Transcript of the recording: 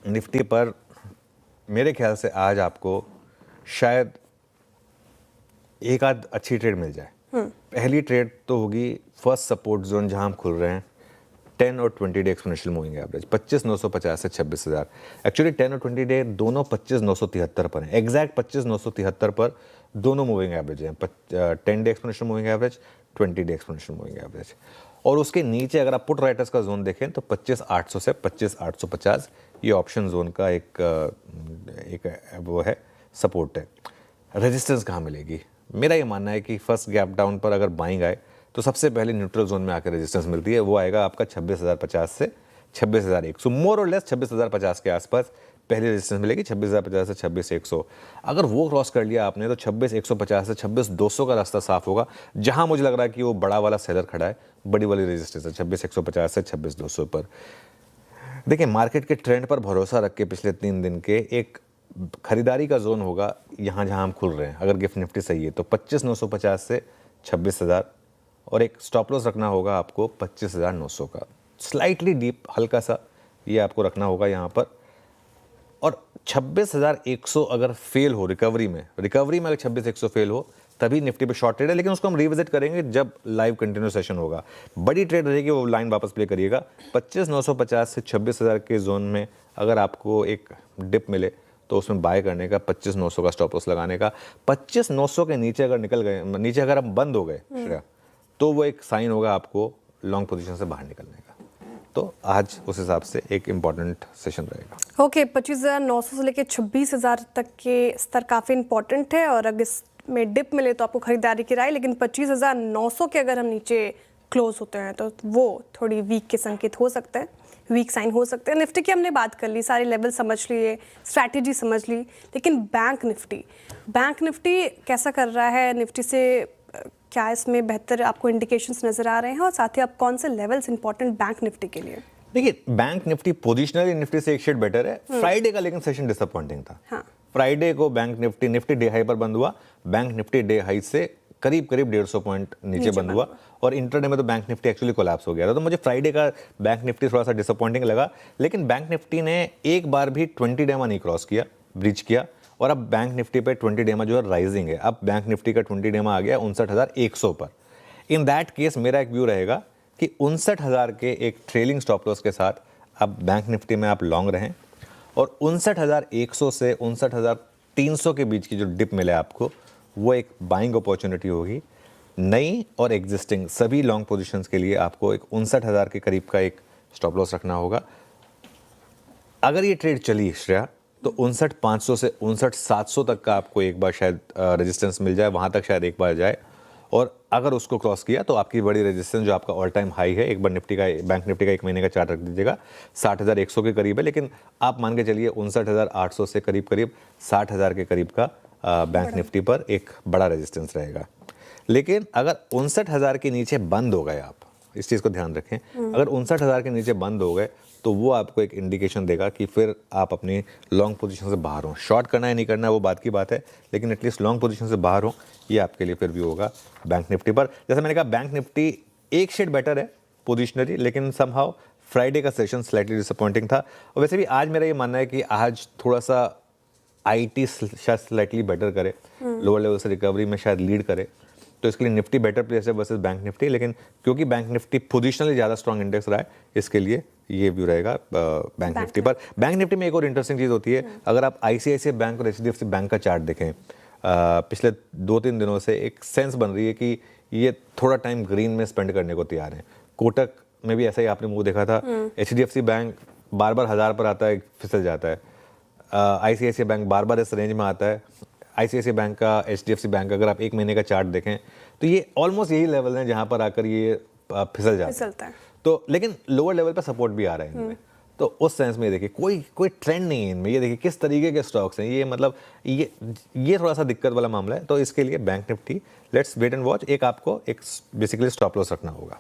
Nifty पर मेरे ख्याल से आज आपको शायद एक आध अच्छी ट्रेड मिल जाए। पहली ट्रेड तो होगी फर्स्ट सपोर्ट जोन जहां हम खुल रहे हैं 10 और 20 डे एक्सपोनेंशियल मूविंग एवरेज 25,950 से 26,000। एक्चुअली 10 और 20 डे दोनों 25,973 पर हैं, एग्जैक्ट 25,973 पर दोनों मूविंग एवरेज हैं, 10 day exponential moving average, 20 day exponential moving average. और उसके नीचे अगर आप पुट राइटर्स का जोन देखें तो 25,800 से 25,850 ये ऑप्शन जोन का एक वो है, सपोर्ट है। रेजिस्टेंस कहाँ मिलेगी? मेरा ये मानना है कि फर्स्ट गैप डाउन पर अगर बाइंग आए तो सबसे पहले न्यूट्रल जोन में आकर रेजिस्टेंस मिलती है, वो आएगा आपका 26,050 से 26,100, मोर और लेस 26,050 के आसपास पहली रेजिस्टेंस मिलेगी, 26,050 से 26,100। अगर वो क्रॉस कर लिया आपने तो 26,150 से 26,200 का रास्ता साफ होगा, जहां मुझे लग रहा है कि वो बड़ा वाला सेलर खड़ा है, बड़ी वाली रेजिस्टेंस है 26,150 से 26,200 पर। देखिए, मार्केट के ट्रेंड पर भरोसा रख के पिछले 3 दिन के एक खरीदारी का जोन होगा यहाँ जहाँ हम खुल रहे हैं। अगर गिफ्ट निफ्टी सही है तो 25,950 से 26,000 और एक स्टॉप लॉस रखना होगा आपको 25,900 का, स्लाइटली डीप हल्का सा ये आपको रखना होगा यहाँ पर। और 26,100 अगर फेल हो रिकवरी में अगर 26,100 फेल हो तभी निफ्टी पे शॉर्ट ट्रेड है, लेकिन उसको हम रिविजिट करेंगे जब लाइव कंटिन्यू सेशन होगा। बड़ी ट्रेड रहेगी, वो लाइन वापस प्ले करिएगा। 25,950 से 26,000 के जोन में अगर आपको एक डिप मिले तो उसमें बाय करने का, 25,900 का स्टॉप लॉस लगाने का। 25,900 के नीचे अगर निकल गए, नीचे अगर हम बंद हो गए श्रेया, तो वो एक साइन होगा आपको लॉन्ग पोजीशन से बाहर निकलने का। तो आज उस हिसाब से एक इम्पॉर्टेंट सेशन रहेगा। ओके, 25,900 से लेकर 26,000 तक के स्तर काफ़ी इंपॉर्टेंट है, और अगर इसमें डिप मिले तो आपको खरीदारी की राय, लेकिन 25,900 के अगर हम नीचे क्लोज होते हैं तो वो थोड़ी वीक के संकेत हो सकते हैं, वीक साइन हो सकते हैं। निफ्टी की हमने बात कर ली, सारे लेवल समझ लिए, स्ट्रैटेजी समझ ली, लेकिन बैंक निफ्टी कैसा कर रहा है? निफ्टी से क्या इसमें बेहतर आपको इंडिकेशंस नजर आ रहे हैं, और साथ ही आप कौन से लेवल्स इंपॉर्टेंट बैंक निफ्टी के लिए? देखिए, बैंक निफ्टी पोजिशनली निफ्टी से एक शेड बेटर है। फ्राइडे का लेकिन सेशन डिसअपॉइंटिंग था। हाँ। फ्राइडे को बैंक निफ्टी डे हाई पर बंद हुआ, बैंक निफ्टी डे हाई से करीब 150 पॉइंट नीचे बंद हुआ, और इंटरडे में तो बैंक निफ्टी एक्चुअली कोलैप्स हो गया था। तो मुझे फ्राइडे का बैंक निफ्टी थोड़ा सा डिसअपॉइंटिंग लगा, लेकिन बैंक निफ्टी ने एक बार भी 20 डेमा नहीं क्रॉस किया, ब्रीच किया, और अब बैंक निफ्टी पे 20 डेमा जो है राइजिंग है। अब बैंक निफ्टी का 20 डेमा आ गया 59,100 पर। इन दैट केस मेरा एक व्यू रहेगा कि 59,000 के एक ट्रेलिंग स्टॉप लॉस के साथ अब बैंक निफ्टी में आप लॉन्ग रहें, और 59,100 से 59,300 के बीच की जो डिप मिले आपको, वो एक बाइंग अपॉर्चुनिटी होगी। नई और एग्जिस्टिंग सभी लॉन्ग पोजीशंस के लिए आपको एक 59,000 के करीब का एक स्टॉप लॉस रखना होगा। अगर ये ट्रेड चली श्रेया तो 59,500 से 59,700 तक का आपको एक बार शायद रेजिस्टेंस मिल जाए, वहां तक शायद एक बार जाए, और अगर उसको क्रॉस किया तो आपकी बड़ी रेजिस्टेंस जो आपका ऑल टाइम हाई है, एक बार बैंक निफ्टी का एक महीने का चार्ट रख दीजिएगा, 60,100 के करीब है, लेकिन आप मान के चलिए 59,800 से करीब 60,000 के करीब का बैंक निफ्टी पर एक बड़ा रेजिस्टेंस रहेगा। लेकिन अगर 59,000 के नीचे बंद हो गए, आप इस चीज़ को ध्यान रखें, अगर 59,000 के नीचे बंद हो गए तो वो आपको एक इंडिकेशन देगा कि फिर आप अपनी लॉन्ग पोजीशन से बाहर हो। शॉर्ट करना है नहीं करना है वो बात की बात है, लेकिन एटलीस्ट लॉन्ग पोजीशन से बाहर हो, ये आपके लिए फिर व्यू होगा बैंक निफ्टी पर। जैसे मैंने कहा, बैंक निफ्टी एक शेड बेटर है पोजिशनरी, लेकिन समहाउ फ्राइडे का सेशन स्लाइटली डिसअपॉइंटिंग था। और वैसे भी आज मेरा ये मानना है कि आज थोड़ा सा IT शायद स्लाइटली बेटर करे, लोअर लेवल से रिकवरी में शायद लीड करे, तो इसके लिए निफ्टी बेटर प्लेस है वर्सेस बैंक निफ्टी। लेकिन क्योंकि बैंक निफ्टी पोजिशनली ज़्यादा स्ट्रॉन्ग इंडेक्स रहा है, इसके लिए ये व्यू रहेगा बैंक निफ्टी पर। बैंक निफ्टी में एक और इंटरेस्टिंग चीज़ होती है, अगर आप ICICI बैंक और HDFC बैंक का चार्ट देखें, पिछले 2-3 दिनों से एक सेंस बन रही है कि ये थोड़ा टाइम ग्रीन में स्पेंड करने को तैयार है। कोटक में भी ऐसा ही आपने मुंह देखा था। HDFC बैंक बार बार 1000 पर आता है, फिसल जाता है। ICICI बैंक बार बार इस रेंज में आता है। ICICI बैंक का, HDFC बैंक का अगर आप एक महीने का चार्ट देखें तो ये ऑलमोस्ट यही लेवल है जहां पर आकर ये फिसल जाता है। तो लेकिन लोअर लेवल पर सपोर्ट भी आ रहा है इनमें, तो उस सेंस में देखिए कोई ट्रेंड नहीं है इनमें। ये देखिए किस तरीके के स्टॉक्स हैं ये, मतलब ये थोड़ा सा दिक्कत वाला मामला है। तो इसके लिए bank nifty let's wait and watch, एक आपको एक बेसिकली स्टॉप लॉस रखना होगा।